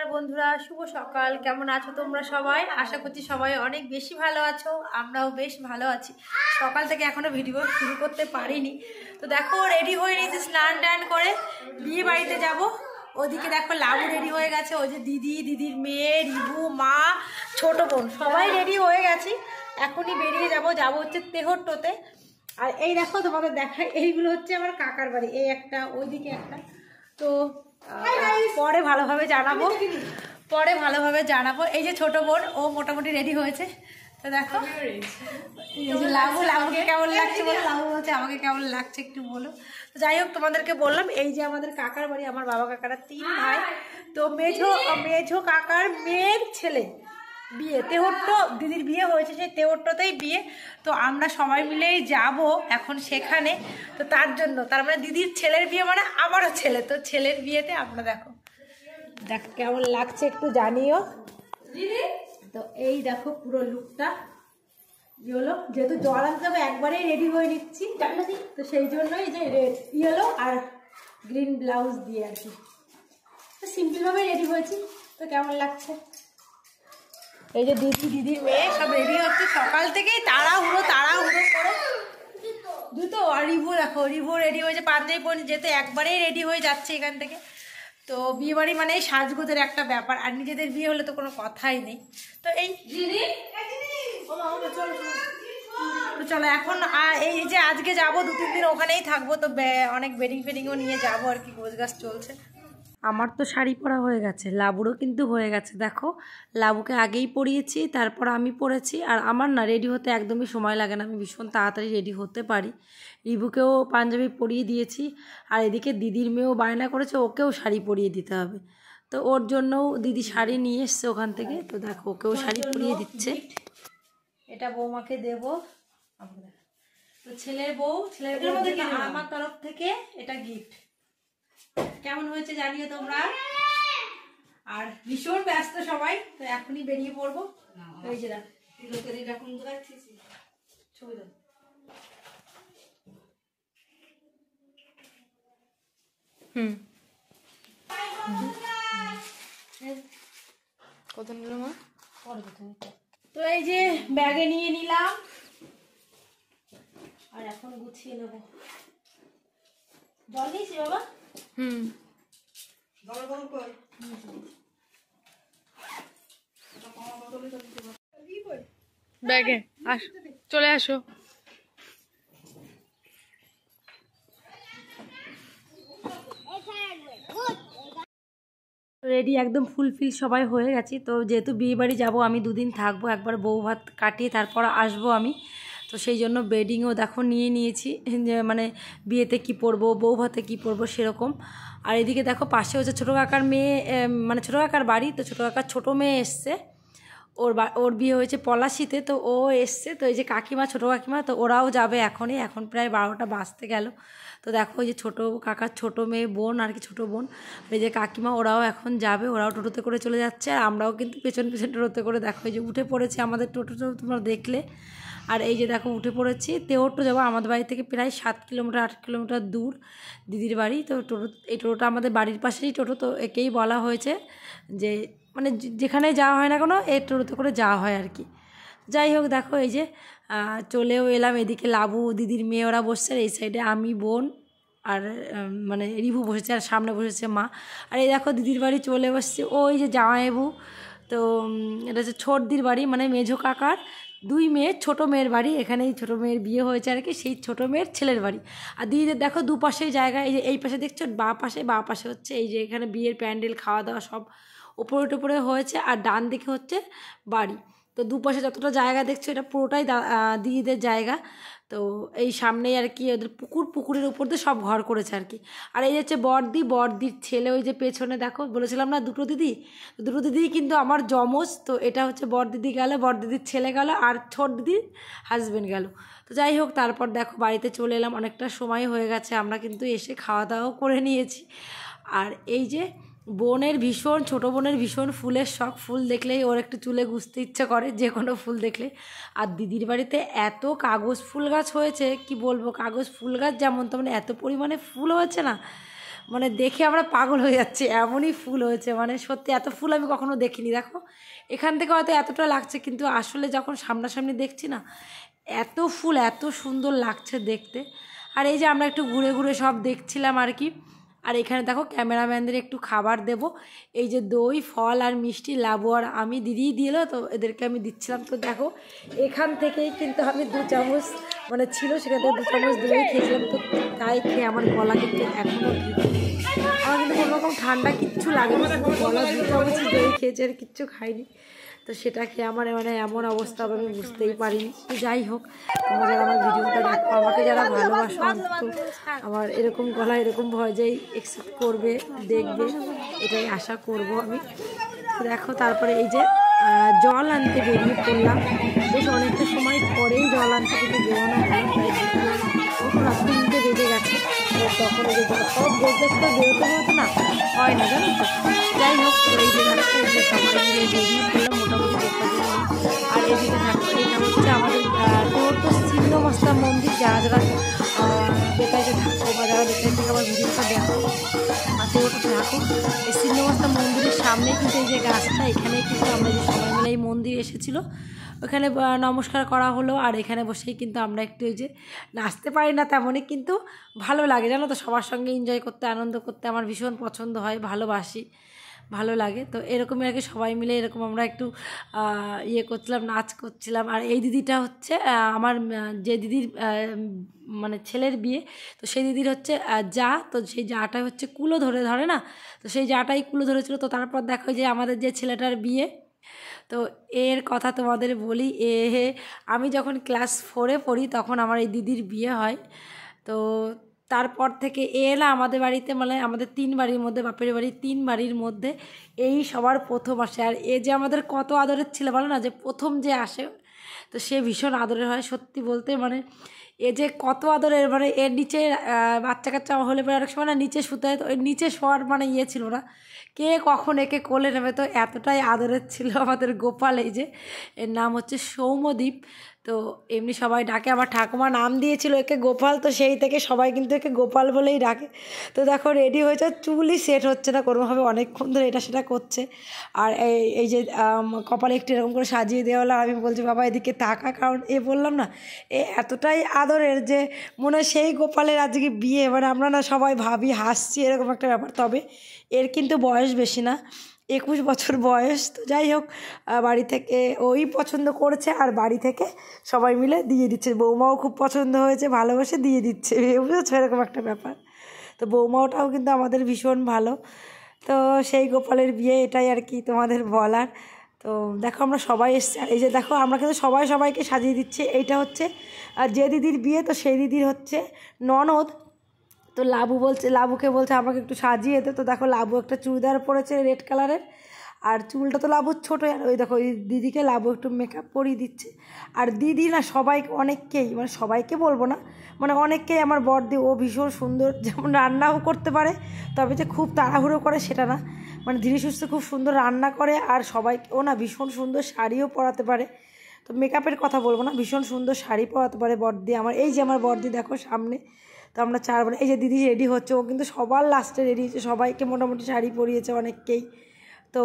নমস্কার বন্ধুরা, শুভ সকাল। কেমন আছো তোমরা সবাই? আশা করছি সবাই অনেক বেশি ভালো আছো, আমরাও বেশ ভালো আছি। সকাল থেকে এখনো ভিডিও শুরু করতে পারিনি। তো দেখো রেডি হয়ে নিয়েছি, স্নান টান করে বিয়ে বাড়িতে যাব। ওদিকে দেখো লাবু রেডি হয়ে গেছে, ওই যে দিদি, দিদির মেয়ে, রিভু, মা, ছোট বোন সবাই রেডি হয়ে গেছি। এখনই বেরিয়ে যাব হচ্ছে তেহট্টতে। আর এই দেখো তোমাদের দেখাই, এইগুলো হচ্ছে আমার কাকার বাড়ি, এই একটা, ওইদিকে একটা। তো পরে ভালোভাবে জানাবো। এই যে ছোট বোন, ও মোটামুটি রেডি হয়েছে। তো দেখো লাবুকে কেমন লাগছে বলো, লাবু বলছে আমাকে কেমন লাগছে একটু বলো। তো যাই হোক, তোমাদেরকে বললাম এই যে আমাদের কাকার বাড়ি, আমার বাবা কাকারা 3 ভাই। তো মেঝো কাকার মেয়ের ছেলে বিয়ে, তেহট্ট, দিদির বিয়ে হয়েছে সেই তেহট্টতেই বিয়ে। তো আমরা সবাই মিলেই যাব এখন সেখানে। তো তার জন্য, তার মানে দিদির ছেলের বিয়ে মানে আমারও ছেলে, তো ছেলের বিয়েতে আমরা দেখো কেমন লাগছে একটু জানিও। তো এই দেখো পুরো লুকটা ইয়েলো, যেহেতু জল আনতে হবে একবারেই রেডি হয়ে নিচ্ছি, তো সেই জন্যই যে রেড ইয়েলো আর গ্রিন ব্লাউজ দিয়ে আর কি, তো সিম্পলভাবে রেডি হয়েছি। তো কেমন লাগছে? এই যে দিদির মেয়ে সব রেডি হচ্ছে সকাল থেকেই, তাড়াহুড়ো করে। দুটো আর রিভু দেখো, রিভু রেডি হয়েছে, পাঞ্জাবি পরে, যেতে একবারেই রেডি হয়ে যাচ্ছে এখান থেকে। তো বিয়ে বাড়ি মানে এই সাজগোজের একটা ব্যাপার, আর নিজেদের বিয়ে হলে তো কোনো কথাই নেই। তো এই তো চলো এখন এই যে আজকে যাবো, 2-3 দিন ওখানেই থাকবো। তো অনেক বেডিং ফেডিংও নিয়ে যাবো আর কি, গোছগাছ চলছে। আমার তো শাড়ি পরা হয়ে গেছে, লাবুরও কিন্তু হয়ে গেছে। দেখো লাবুকে আগেই পরিয়েছি, তারপর আমি পরেছি। আর আমার না রেডি হতে একদমই সময় লাগে না, আমি ভীষণ তাড়াতাড়ি রেডি হতে পারি। রিভুকেও পাঞ্জাবি পরিয়ে দিয়েছি, আর এদিকে দিদির মেয়েও বায়না করেছে ওকেও শাড়ি পরিয়ে দিতে হবে। তো ওর জন্যও দিদি শাড়ি নিয়ে এসছে ওখান থেকে। তো দেখো ওকেও শাড়ি পরিয়ে দিচ্ছে। এটা বৌমাকে দেবো। তো ছেলের বউ আমার তরফ থেকে এটা গিফট। কেমন হয়েছে জানিও তোমরা। আর ভীষণ ব্যস্ত সবাই, তো এখনই বেরিয়ে পড়বো। এই যে ছবি দাও। কত নিল মা? তো এই যে ব্যাগে নিয়ে নিলাম, আর এখন গুছিয়ে নেবো। জল দিয়েছি বাবা? ব্যাগে চলে আসো। রেডি একদম ফুলফিল সবাই হয়ে গেছি। তো যেহেতু বিয়ে বাড়ি যাবো, আমি 2 দিন থাকবো, একবার বউ ভাত কাটিয়ে তারপর আসবো আমি। তো সেই জন্য বেডিংও দেখো নিয়ে নিয়েছি, যে মানে বিয়েতে কি পরবো, বউ ভাতে কি পরবো সেরকম। আর এদিকে দেখো পাশে হচ্ছে ছোটো কাকার মেয়ে, মানে ছোটো কাকার বাড়ি। তো ছোটো কাকার ছোটো মেয়ে এসছে, ওর বিয়ে হয়েছে পলাশিতে, তো ও এসছে। তো এই যে কাকিমা, ছোটো কাকিমা, তো ওরাও যাবে এখনই, এখন প্রায় 12টা বাজতে গেল। তো দেখো ওই যে ছোটো কাকার ছোটো মেয়ে বোন আর কি, ছোটো বোন, এই যে কাকিমা, ওরাও এখন যাবে, ওরাও টোটোতে করে চলে যাচ্ছে। আর আমরাও কিন্তু পেছন টোটোতে করে দেখো এই যে উঠে পড়েছি, আমাদের টোটো তোমরা দেখলে। আর এই যে দেখো উঠে পড়েছি, তেহট্ট যাবো। আমাদের বাড়ি থেকে প্রায় 7 কিলোমিটার 8 কিলোমিটার দূর দিদির বাড়ি। তো এই টোটোটা আমাদের বাড়ির পাশেই টোটো, তো একেই বলা হয়েছে যে মানে যেখানে যাওয়া হয় না কোনো, এই টোটোতে করে যাওয়া হয় আর কি। যাই হোক দেখো এই যে চলেও এলাম। এদিকে লাবু, দিদির মেয়ে, ওরা বসছে, এই সাইডে আমি, বোন আর মানে রিভু বসেছে, আর সামনে বসেছে মা। আর এই দেখো দিদির বাড়ি চলে বসছে, ওই যে জামাইবু। তো এটা হচ্ছে ছোটদির বাড়ি, মানে মেঝো কাকার 2 মেয়ের ছোটো মেয়ের বাড়ি। এখানেই ছোটো মেয়ের বিয়ে হয়েছে আর কি, সেই ছোটো মেয়ের ছেলের বাড়ি। আর দিদিদের দেখো দুপাশেই জায়গা, এই যে এই পাশে দেখছো বা পাশে হচ্ছে এই যে এখানে বিয়ের প্যান্ডেল, খাওয়া দাওয়া সব ওপরে টোপরে হয়েছে। আর ডান দিকে হচ্ছে বাড়ি। তো দুপাশে যতটা জায়গা দেখছো এটা পুরোটাই দিদিদের জায়গা। তো এই সামনেই আর কি ওদের পুকুরের উপর দিয়ে সব ঘর করেছে আর কি। আর এই হচ্ছে বড়দির ছেলে, ওই যে পেছনে দেখো, বলেছিলাম না দুটো দিদি কিন্তু আমার যমজ। তো এটা হচ্ছে বড়দিদি গেল, বড়দিদির ছেলে গেল, আর ছোট দিদির হাজবেন্ড গেল। তো যাই হোক, তারপর দেখো বাড়িতে চলে এলাম, অনেকটা সময় হয়ে গেছে, আমরা কিন্তু এসে খাওয়া দাওয়াও করে নিয়েছি। আর এই যে ছোটো বোনের ভীষণ ফুলের শখ, ফুল দেখলেই ওর একটু চুলে গুজতে ইচ্ছে করে, যে কোনো ফুল দেখলে। আর দিদির বাড়িতে এত কাগজ ফুল গাছ হয়েছে কি বলবো, কাগজ ফুল গাছ যেমন তেমন এত পরিমাণে ফুল হয়েছে না, মানে দেখে আমরা পাগল হয়ে যাচ্ছি, এমনই ফুল হয়েছে, মানে সত্যি এত ফুল আমি কখনো দেখিনি। দেখো এখান থেকে হয়তো এতটা লাগছে, কিন্তু আসলে যখন সামনাসামনি দেখছি না, এত ফুল এত সুন্দর লাগছে দেখতে। আর এই যে আমরা একটু ঘুরে ঘুরে সব দেখছিলাম আর কি। আর এখানে দেখো ক্যামেরাম্যানদের একটু খাবার দেব, এই যে দই ফল আর মিষ্টি লাবু আর আমি দিদি দিল, তো এদেরকে আমি দিচ্ছিলাম। তো দেখো এখান থেকেই কিন্তু আমি 2 চামচ মানে ছিল, সেখান থেকে 2 চামচ দই খেয়েছিলাম। তো তাই খেয়ে আমার গলা কিন্তু এখনও আমার কিন্তু কোনো রকম ঠান্ডা কিচ্ছু লাগে না, গলা 2 চামচ দই খেয়েছে আর কিচ্ছু খাইনি। তো সেটা খেয়ে আমার মানে এমন অবস্থা আমি বুঝতেই পারিনি। তো যাই হোক, তোমরা যারা আমার ভিডিওটা দেখো, আমাকে যারা ভালোবাসো, অন্তত আমার এরকম গলা এরকম ভয়েই অ্যাকসেপ্ট করবে, দেখবে, এটাই আশা করব আমি। তো দেখো তারপরে এই যে জল আনতে বেরিয়ে পড়লাম, বেশ অনেকটা সময় পরেই জল আনতে কিন্তু বেরোনো হলো, প্রায় 3টে বেজে গেছে। তো তখন এই যে সব বলতে বেরোতে বেরোতে না হয় না, জানো তো। যাই হোক, এই যে রাস্তা এই যে সবাই মিলে বেরিয়ে পড়লাম মোটামুটি দেখতে জন্য। আর এদিকে থাকো, এটা হচ্ছে আমাদের তো ছিন্নমস্তা মন্দির। যারা যারা বেকাইতে থাকো বা যারা বেকাই থেকে আমার ভিডিওটা দেখো আর তো থাকো, এই ছিন্নমস্তা মন্দিরের সামনে কিন্তু এই যে গাছটা, এখানে কিন্তু আমরা যে সবাই মিলে এই মন্দির এসেছিলো, ওখানে নমস্কার করা হলো। আর এখানে বসেই কিন্তু আমরা একটু ওই যে নাচতে পারি না তেমনই, কিন্তু ভালো লাগে জানো তো, সবার সঙ্গে এনজয় করতে আনন্দ করতে আমার ভীষণ পছন্দ হয়, ভালোবাসি, ভালো লাগে। তো এরকমই আর কি সবাই মিলে এরকম আমরা একটু ইয়ে করছিলাম, নাচ করছিলাম। আর এই দিদিটা হচ্ছে আমার যে দিদির মানে ছেলের বিয়ে, তো সেই দিদির হচ্ছে যা, তো সেই যাটা হচ্ছে কুলো ধরে ধরে না, তো সেই যাটাই কুলো ধরেছিল। তো তারপর দেখো যে আমাদের যে ছেলেটার বিয়ে, তো এর কথা তোমাদের বলি, আমি যখন ক্লাস 4-এ পড়ি তখন আমার এই দিদির বিয়ে হয়। তো তারপর থেকে এলা আমাদের বাড়িতে, মানে আমাদের 3 বাড়ির মধ্যে, বাপের বাড়ি 3 বাড়ির মধ্যে এই সবার প্রথম আসে। আর এ যে আমাদের কত আদরের ছিল বলো না, যে প্রথম যে আসে, তো সে ভীষণ আদরের হয় সত্যি বলতে। মানে এ যে কত আদরের, মানে এর নিচে বাচ্চা কাচ্চা হলে পরে অনেক সময় না নিচে শুতে হয়, তো ওই নিচে শোয়ার মানে ইয়ে ছিল না, কে কখন একে কোলে নেবে। তো এতটাই আদরের ছিল আমাদের গোপাল। এই যে এর নাম হচ্ছে সৌম্যদীপ। তো এমনি সবাই ডাকে, আমার ঠাকুমা নাম দিয়েছিল একে গোপাল, তো সেই থেকে সবাই কিন্তু একে গোপাল বলেই ডাকে। তো দেখো রেডি হয়েছে, চুলই সেট হচ্ছে না কোনোভাবে, অনেকক্ষণ ধরে এটা সেটা করছে। আর এই যে কপালে একটু এরকম করে সাজিয়ে দেওয়া হলো। আমি বলছি বাবা এদিকে তাকা, কারণ বললাম না এ এতটাই আদরের যে মনে হয় সেই গোপালের আজকে বিয়ে। মানে আমরা না সবাই ভাবি, হাসছি, এরকম একটা ব্যাপার। তবে এর কিন্তু বয়স বেশি না, 21 বছর বয়স। তো যাই হোক, বাড়ি থেকে ওই পছন্দ করেছে, আর বাড়ি থেকে সবাই মিলে দিয়ে দিচ্ছে। বৌমাও খুব পছন্দ হয়েছে, ভালোবাসে দিয়ে দিচ্ছে, বুঝেছো, এরকম একটা ব্যাপার। তো বৌমাওটাও কিন্তু আমাদের ভীষণ ভালো। তো সেই গোপালের বিয়ে, এটাই আর কি তোমাদের বলার। তো দেখো আমরা সবাই এসছি, আর এই যে দেখো আমরা কিন্তু সবাই সবাইকে সাজিয়ে দিচ্ছি। এইটা হচ্ছে আর যে দিদির বিয়ে, তো সেই দিদির হচ্ছে ননদ। তো লাবুকে বলছে আমাকে একটু সাজিয়ে দে। তো দেখো লাবু একটা চুড়িদার পরেছে রেড কালারের, আর চুলটা তো লাবুর ছোটো, আর ওই দেখো ওই দিদিকে লাবু একটু মেকআপ করিয়ে দিচ্ছে। আর দিদি না সবাইকে, অনেককেই, মানে সবাইকে বলবো না, মানে অনেককেই আমার বড়দি, ও ভীষণ সুন্দর, যেমন রান্নাও করতে পারে, তবে যে খুব তাড়াহুড়ো করে সেটা না, মানে ধীরে সুস্থে খুব সুন্দর রান্না করে। আর সবাইকে ও না ভীষণ সুন্দর শাড়িও পরাতে পারে। তো মেকআপের কথা বলবো না, ভীষণ সুন্দর শাড়ি পরাতে পারে বড়দি আমার। এই যে আমার বড়দি দেখো সামনে। তো আমরা 4 বোন, এই যে দিদি রেডি হচ্ছে, ও কিন্তু সবার লাস্টে রেডি হচ্ছে, সবাইকে মোটামুটি শাড়ি পরিয়েছে অনেককেই। তো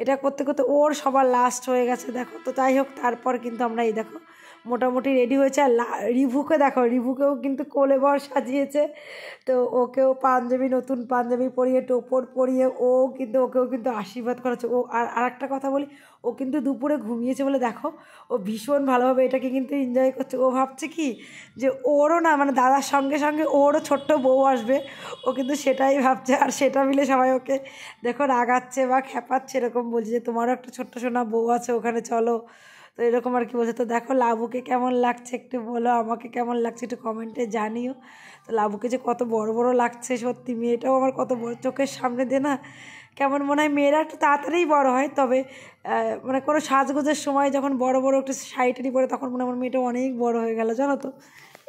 এটা করতে করতে ওর সবার লাস্ট হয়ে গেছে দেখো। তো যাই হোক, তারপর কিন্তু আমরা এই দেখো মোটামুটি রেডি হয়েছে। আর রিভুকে দেখো, রিভুকেও কিন্তু কোলে বর সাজিয়েছে। তো ওকেও পাঞ্জাবি, নতুন পাঞ্জাবি পরিয়ে, টোপর পরিয়ে ওকেও কিন্তু আশীর্বাদ করাচ্ছে। ও আর একটা কথা বলি, ও কিন্তু দুপুরে ঘুমিয়েছে বলে দেখো ও ভীষণ ভালোভাবে এটাকে কিন্তু এনজয় করছে। ও ভাবছে কি যে ওরও না, মানে দাদার সঙ্গে সঙ্গে ওরও ছোট্ট বউ আসবে, ও কিন্তু সেটাই ভাবছে। আর সেটা মিলে সবাই ওকে দেখো রাগাচ্ছে বা খেপাচ্ছে, এরকম বলছে যে তোমারও একটা ছোট্ট সোনা বউ আছে, ওখানে চলো। তো এরকম আর কি বলছে। তো দেখো লাবুকে কেমন লাগছে একটু বলো, আমাকে কেমন লাগছে একটু কমেন্টে জানিও। তো লাবুকে যে কত বড় বড় লাগছে সত্যি, মেয়েটাও আমার কত বড়, চোখের সামনে দিয়ে না কেমন মনে হয় মেয়েরা একটু তাড়াতাড়িই বড় হয়। তবে মানে কোনো সাজগোজের সময় যখন বড় বড় একটু শাড়ি টাড়ি পরে, তখন মনে হয় আমার মেয়েটা অনেক বড় হয়ে গেল, জানো তো,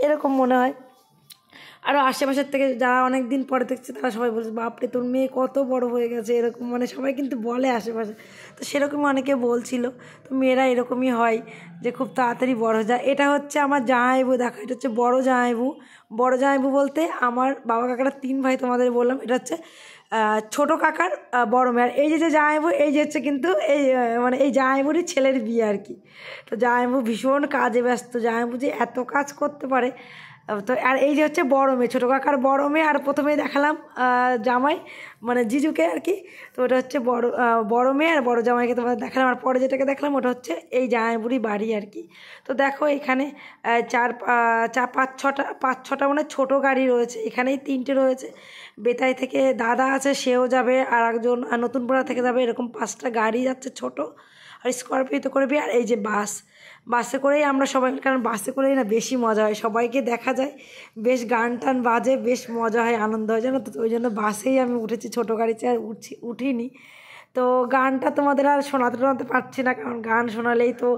এরকম মনে হয়। আরও আশেপাশের থেকে যারা অনেক দিন পরে দেখছে তারা সবাই বলছে বাপরে তোর মেয়ে কত বড় হয়ে গেছে, এরকম মানে সবাই কিন্তু বলে আশেপাশে। তো সেরকমই অনেকে বলছিল। তো মেয়েরা এরকমই হয় যে খুব তাড়াতাড়ি বড় হয়ে যায়। এটা হচ্ছে আমার জামাইবু, দেখো এটা হচ্ছে বড় জামাইবু। বড় জামাইবু বলতে আমার বাবা কাকারা 3 ভাই, তোমাদের বললাম। এটা হচ্ছে ছোটো কাকার বড় মেয়ে। আর এই যে জামাইবু, এই যে হচ্ছে কিন্তু এই মানে এই জামাইবুরই ছেলের বিয়ে আর কি। তো জামাইবু ভীষণ কাজে ব্যস্ত, জামাইবু যে এত কাজ করতে পারে। তো আর এই যে হচ্ছে বড় মেয়ে, ছোটো কাকার বড় মেয়ে। আর প্রথমেই দেখালাম জামাই মানে জিজুকে আর কি। তো ওটা হচ্ছে বড় মেয়ে আর বড় জামাইকে তোমাদের দেখালাম। আর পরে যেটাকে দেখলাম ওটা হচ্ছে এই জামাইবুড়ি বাড়ি আর কি। তো দেখো এখানে 5-6টা মানে ছোটো গাড়ি রয়েছে, এখানেই 3টে রয়েছে। বেতাই থেকে দাদা আছে, সেও যাবে, আর একজন নতুন পাড়া থেকে যাবে। এরকম 5টা গাড়ি যাচ্ছে ছোট। আর স্করপিওতে করবি। আর এই যে বাসে করেই আমরা সবাই, কারণ বাসে করেই না বেশি মজা হয়, সবাইকে দেখা যায়, বেশ গান টান বাজে, বেশ মজা হয়, আনন্দ হয়, জানো তো। ওই জন্য বাসেই আমি উঠেছি, ছোটো গাড়িতে আর উঠিনি। তো গানটা তোমাদের আর শোনাতে পারছি না, কারণ গান শোনালেই তো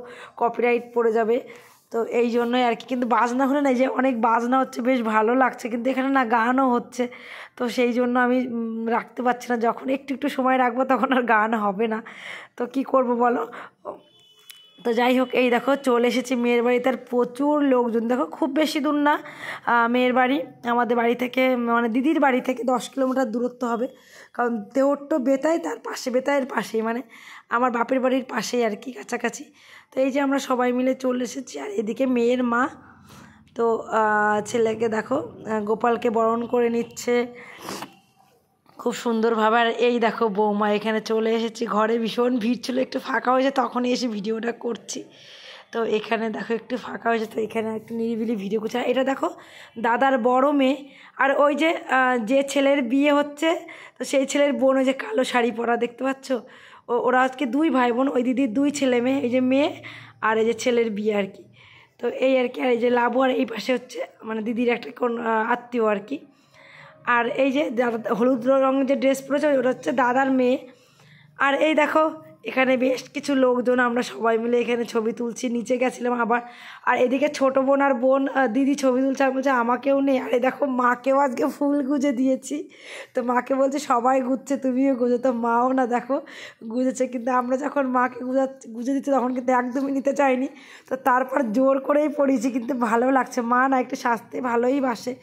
কপিরাইট পড়ে যাবে। তো এই জন্যই আর কি। কিন্তু বাজনা হলে না, যে অনেক বাজনা হচ্ছে, বেশ ভালো লাগছে, কিন্তু এখানে না গানও হচ্ছে। তো সেই জন্য আমি রাখতে পারছি না, যখন একটু সময় রাখবো তখন আর গান হবে না। তো কি করব বলো। তো যাই হোক, এই দেখো চলে এসেছি মেয়ের বাড়িতে। আর প্রচুর লোকজন, দেখো খুব বেশি দূর না মেয়ের বাড়ি, আমাদের বাড়ি থেকে মানে দিদির বাড়ি থেকে 10 কিলোমিটার দূরত্ব হবে। কারণ দেওরটো বেতাই, তার পাশে বেতাইয়ের পাশেই, মানে আমার বাপের বাড়ির পাশেই আর কি, কাছাকাছি। তো এই যে আমরা সবাই মিলে চলে এসেছি। আর এদিকে মেয়ের মা তো ছেলেকে দেখো গোপালকে বরণ করে নিচ্ছে খুব সুন্দরভাবে। আর এই দেখো বৌমা এখানে চলে এসেছি। ঘরে ভীষণ ভিড় ছিল, একটু ফাঁকা হয়েছে, তখনই এসে ভিডিওটা করছি। তো এখানে দেখো একটু ফাঁকা হয়েছে, তো এখানে একটু নিরিবিলি ভিডিও করছি। আর এটা দেখো দাদার বড় মেয়ে। আর ওই যে ছেলের বিয়ে হচ্ছে, তো সেই ছেলের বোন, ওই যে কালো শাড়ি পরা দেখতে পাচ্ছ, ওরা আজকে 2 ভাই বোন, ওই দিদির 2 ছেলে মেয়ে, এই যে মেয়ে আর এই যে ছেলের বিয়ে আর কি। তো এই আর কি। আর এই যে লাবু, আর এই পাশে হচ্ছে মানে দিদির একটা কোন আত্মীয় আর কি। আর এই যে হলুদ রঙের যে ড্রেস পরেছে ওটা হচ্ছে দাদার মেয়ে। আর এই দেখো এখানে বেশ কিছু লোকজন, আমরা সবাই মিলে এখানে ছবি তুলছি, নিচে গেছিলাম আবার। আর এদিকে ছোটো বোন আর দিদি ছবি তুলছে, আর বলছে আমাকেও নেই। আর এই দেখো মাকেও আজকে ফুল গুজে দিয়েছি। তো মাকে বলছে সবাই গুজছে, তুমিও গুজো। তো মাও না দেখো গুজেছে, কিন্তু আমরা যখন মাকে গুজে দিচ্ছি তখন কিন্তু একদমই নিতে চাইনি। তো তারপর জোর করেই পড়িয়েছি, কিন্তু ভালো লাগছে। মা না একটু সাজতে ভালোই বাসে,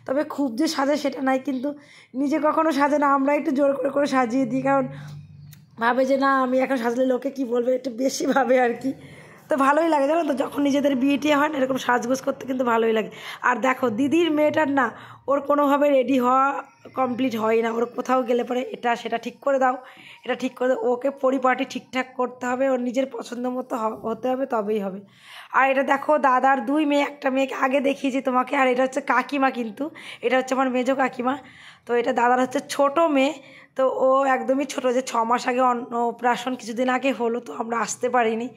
তবে খুব যে সাজে সেটা নাই, কিন্তু নিজে কখনো সাজে না, আমরা একটু জোর করে সাজিয়ে দিই, কারণ ভাবে যে না আমি এখন সাজলে লোকে কী বলবে, একটু বেশি ভাবে আর কি। তো ভালোই লাগে জানো তো, যখন নিজেদের বিয়ে টিয়ে হয় না, এরকম সাজগোজ করতে কিন্তু ভালোই লাগে। আর দেখো দিদির মেয়েটার না, ওর কোনোভাবে রেডি হওয়া কমপ্লিট হয় না। ওর কোথাও গেলে পরে এটা সেটা ঠিক করে দাও, এটা ঠিক করে দাও, ওকে পরিপাটি ঠিকঠাক করতে হবে, ওর নিজের পছন্দ মতো হতে হবে, তবেই হবে। আর এটা দেখো দাদার 2 মেয়ে, একটা মেয়েকে আগে দেখিয়েছি তোমাকে। আর এটা হচ্ছে কাকিমা, কিন্তু এটা হচ্ছে আমার মেজো কাকিমা। তো এটা দাদার হচ্ছে ছোটো মেয়ে। তো ও একদমই ছোটো, যে 6 মাস আগে অন্নপ্রাশন কিছুদিন আগে হলো, তো আমরা আসতে পারিনি।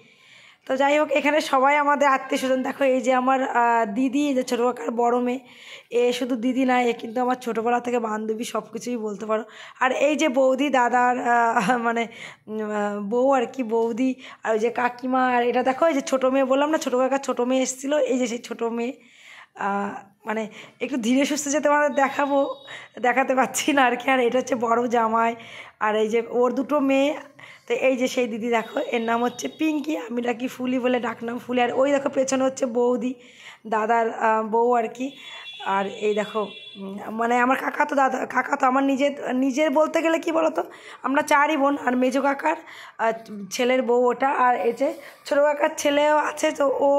তো যাই হোক, এখানে সবাই আমাদের আত্মীয় স্বজন। দেখো এই যে আমার দিদি, যে ছোটো কাকার বড় মেয়ে, এ শুধু দিদি না, এ কিন্তু আমার ছোটোবেলা থেকে বান্ধবী, সব কিছুই বলতে পারো। আর এই যে বৌদি, দাদার মানে বউ আর কি, বৌদি। আর ওই যে কাকিমা। আর এটা দেখো এই যে ছোটো মেয়ে, বললাম না ছোটো কাকার ছোটো মেয়ে এসেছিলো, এই যে সেই ছোটো মেয়ে। মানে একটু ধীরে সুস্থে যে তোমাদের দেখাতে পারছি না আর কি। আর এটা হচ্ছে বড় জামাই, আর এই যে ওর 2টো মেয়ে। তো এই যে সেই দিদি দেখো, এর নাম হচ্ছে পিঙ্কি, আমি ডাকি ফুলি বলে ডাকনাম ফুলি। আর ওই দেখো পেছনে হচ্ছে বৌদি, দাদার বউ আর কি। আর এই দেখো মানে আমার কাকা তো আমার নিজের বলতে গেলে কি বলো তো, আমরা 4ই বোন। আর মেজো কাকার ছেলের বউ ওটা। আর এই যে ছোটো কাকার ছেলেও আছে, তো ও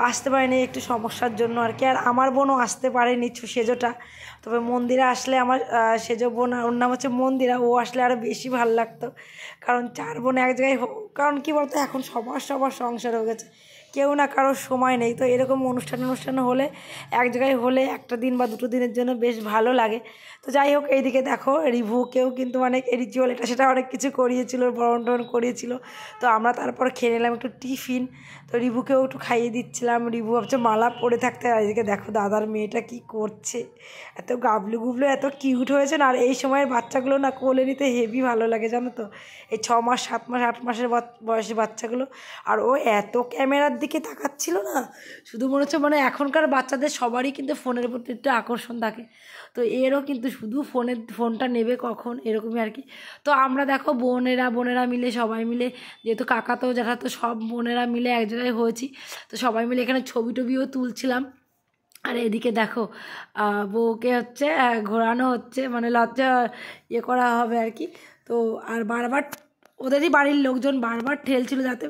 আসতে পারেনি একটু সমস্যার জন্য আর কি। আর আমার বোনও আসতে পারেনি, সেজোটা। তবে মন্দিরে আসলে আমার সেজো বোন, ওর নাম হচ্ছে মন্দিরা, ও আসলে আরও বেশি ভালো লাগতো, কারণ 4 বোন এক জায়গায়। কারণ কি বলতো, এখন সবার সংসার হয়ে গেছে, কেউ না কারোর সময় নেই। তো এরকম অনুষ্ঠান হলে এক জায়গায় হলে একটা দিন বা 2টো দিনের জন্য বেশ ভালো লাগে। তো যাই হোক, এইদিকে দেখো রিভুকেও কিন্তু অনেক রিচুয়াল এটা সেটা অনেক কিছু করিয়েছিল, বরণ করিয়েছিল। তো আমরা তারপর খেয়ে নিলাম একটু টিফিন। তো রিভুকেও একটু খাইয়ে দিচ্ছিলাম। রিভু ভাবছে মালা পরে থাকতে। আর এদিকে দেখো দাদার মেয়েটা কি করছে, এত গাবলু গুবলু, এত কিউট হয়েছে না। আর এই সময়ের বাচ্চাগুলো না কোলে নিতে হেভি ভালো লাগে জানো তো, এই 6 মাস 7 মাস 8 মাসের বয়সী বাচ্চাগুলো। আর ও এত ক্যামেরার দিকে তাকাচ্ছিল না, শুধু মনে হচ্ছে মানে এখনকার বাচ্চাদের সবারই কিন্তু ফোনের প্রতি একটু আকর্ষণ থাকে, তো এরও কিন্তু শুধু ফোনটা নেবে কখন এরকমই আর কি। তো আমরা দেখো বোনেরা মিলে সবাই মিলে, যেহেতু কাকা তো যারা তো সব বোনেরা মিলে এক জায়গায় হয়েছি, তো সবাই মিলে এখানে ছবি টবিও তুলছিলাম। আর এদিকে দেখো বউকে হচ্ছে ঘোরানো হচ্ছে, মানে লজ্জা ইয়ে করা হবে আর কি। তো আর বারবার ওদেরই বাড়ির লোকজন বারবার ঠেলছিল যাতে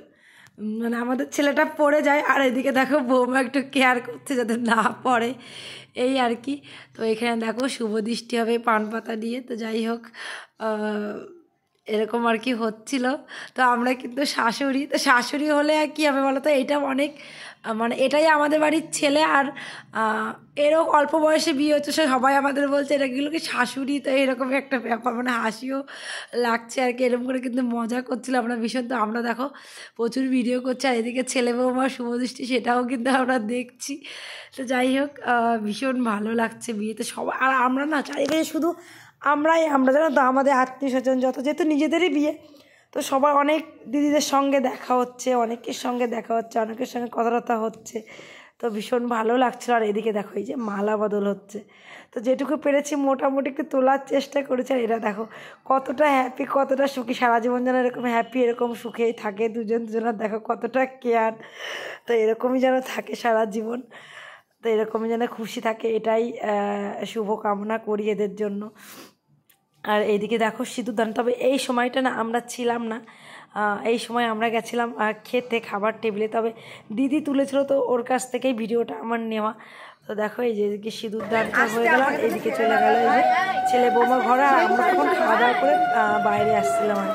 মানে আমাদের ছেলেটা পড়ে যায়, আর এদিকে দেখো বৌমা একটু কেয়ার করছে যাতে না পড়ে, এই আর কি। তো এখানে দেখো শুভ দৃষ্টি হবে পান পাতা দিয়ে, তো যাই হোক এরকম আর কি হচ্ছিল। তো আমরা কিন্তু শাশুড়ি হলে আর কী হবে বলো তো, এইটা অনেক মানে এটাই আমাদের বাড়ির ছেলে, আর এরও অল্প বয়সে বিয়ে হচ্ছে, সবাই আমাদের বলছে এটাগুলো কি শাশুড়ি, তো এরকম একটা ব্যাপার, মানে হাসিও লাগছে আর কি। এরকম করে কিন্তু মজা করছিলাম আমরা ভীষণ। তো আমরা দেখো প্রচুর ভিডিও করছি, আর এদিকে ছেলে বৌমার শুভদৃষ্টি সেটাও কিন্তু আমরা দেখছি। তো যাই হোক ভীষণ ভালো লাগছে বিয়েতে সবাই, আর আমরা না চারিদিকে শুধু আমরা জানো তো, আমাদের আত্মীয় স্বজন যত, যেহেতু নিজেদেরই বিয়ে, তো সবার অনেক দিদিদের সঙ্গে দেখা হচ্ছে, অনেকের সঙ্গে দেখা হচ্ছে, অনেকের সঙ্গে কথাবার্তা হচ্ছে, তো ভীষণ ভালো লাগছিল। আর এদিকে দেখো এই যে মালা বদল হচ্ছে, তো যেটুকু পেরেছি মোটামুটি একটু তোলার চেষ্টা করেছি। আর এরা দেখো কতটা হ্যাপি, কতটা সুখী, সারা জীবন যেন এরকম হ্যাপি এরকম সুখেই থাকে দুজনের, দেখো কতটা কেয়ার, তো এরকমই যেন থাকে সারা জীবন, তো এরকমই যেন খুশি থাকে, এটাই শুভ কামনা করি এদের জন্য। আর এইদিকে দেখো সিঁদুরদান, তবে এই সময়টা না আমরা ছিলাম না, এই সময় আমরা গেছিলাম খেতে খাবার টেবিলে, তবে দিদি তুলেছিল তো ওর কাছ থেকেই ভিডিওটা আমার নেওয়া। তো দেখো এই যে এদিকে সিঁদুরদানটা হয়ে গেল, এইদিকে চলে গেল এই যে ছেলে বৌমা ঘরে, আর আমরা তখন খাওয়া দাওয়া করে বাইরে আসছিলাম আর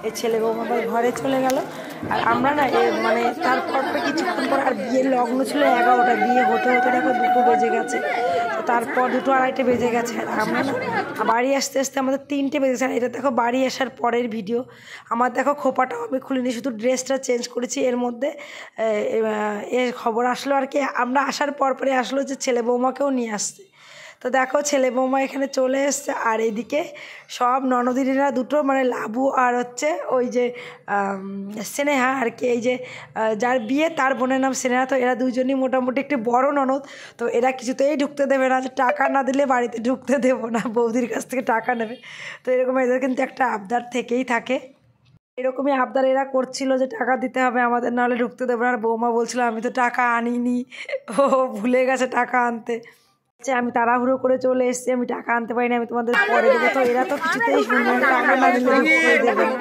এই ছেলে বৌমা ঘরে চলে গেল। আর আমরা না মানে তারপর কিছুক্ষণ পর, আর বিয়ের লগ্ন ছিল 11টা, বিয়ে হতে হতে দেখো 2টো বেজে গেছে, তো তারপর 2টো আড়াইটে বেজে গেছে, আর আমরা না বাড়ি আসতে আসতে আমাদের 3টে বেজে গেছে। আর এটা দেখো বাড়ি আসার পরের ভিডিও, আমার দেখো খোপাটাও আমি খুলিনি, শুধু ড্রেসটা চেঞ্জ করেছি। এর মধ্যে এর খবর আসলো আর কি, আমরা আসার পরে আসলো যে ছেলে বৌমাকেও নিয়ে আসছে, তো দেখো ছেলে বৌমা এখানে চলে এসছে। আর এদিকে সব ননদিনীরা দুটো, মানে লাবু আর হচ্ছে ওই যে স্নেহা আর কি, এই যে যার বিয়ে তার বোনের নাম স্নেহা, তো এরা দুজনই মোটামুটি একটু বড় ননদ, তো এরা কিছুতেই ঢুকতে দেবে না, যে টাকা না দিলে বাড়িতে ঢুকতে দেবো না, বৌদির কাছ থেকে টাকা নেবে, তো এরকম এদের কিন্তু একটা আবদার থেকেই থাকে। এরকমই আবদার এরা করছিল যে টাকা দিতে হবে আমাদের, নাহলে ঢুকতে দেবো না। আর বৌমা বলছিল আমি তো টাকা আনিনি, ও ভুলে গেছে টাকা আনতে, আমি তাড়াহুড়ো করে চলে এসেছি, আমি টাকা আনতে পারিনি, আমি তোমাদের পরে দেবো। তো এরা তো কিছুতেই শুনবে না, টাকা না দিলে দেবে না।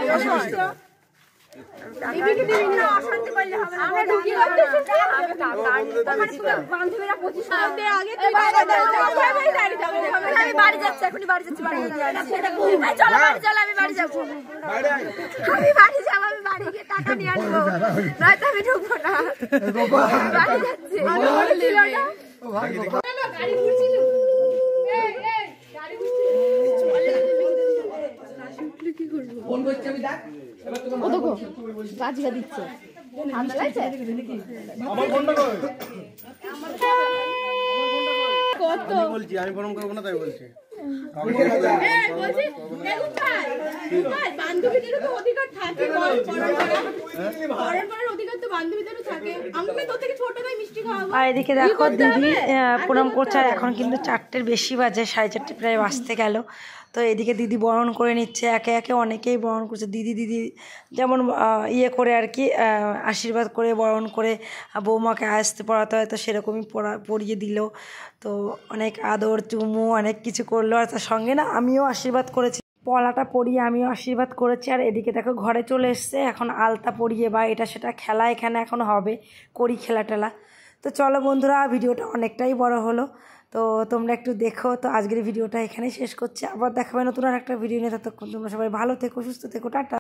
আমি গরম করবো না, তাই বলছি। আর এদিকে দেখো দিদি প্রণাম করছে, আর এখন কিন্তু 4টের বেশি বাজে, 4:30 প্রায় বাজতে গেল। তো এদিকে দিদি বরণ করে নিচ্ছে, একে একে অনেকেই বরণ করছে, দিদি যেমন ইয়ে করে আর কি আশীর্বাদ করে বরণ করে বৌমাকে আসতে পড়াতে হয়, তো সেরকমই পরিয়ে দিল। তো অনেক আদর চুমু অনেক কিছু করলো, আর তার সঙ্গে না আমিও আশীর্বাদ করেছি, পলাটা পরিয়ে আমিও আশীর্বাদ করেছি। আর এদিকে দেখো ঘরে চলে এসছে, এখন আলতা পরিয়ে বা এটা সেটা খেলা এখানে এখন হবে, করি খেলা টেলা। তো চলো বন্ধুরা, ভিডিওটা অনেকটাই বড় হলো, তো তোমরা একটু দেখো। তো আজকের ভিডিওটা এখানেই শেষ করছি, আবার দেখাবে নতুন আর একটা ভিডিও নিয়ে, ততক্ষণ তোমরা সবাই ভালো থেকো, সুস্থ থেকো, টাটা।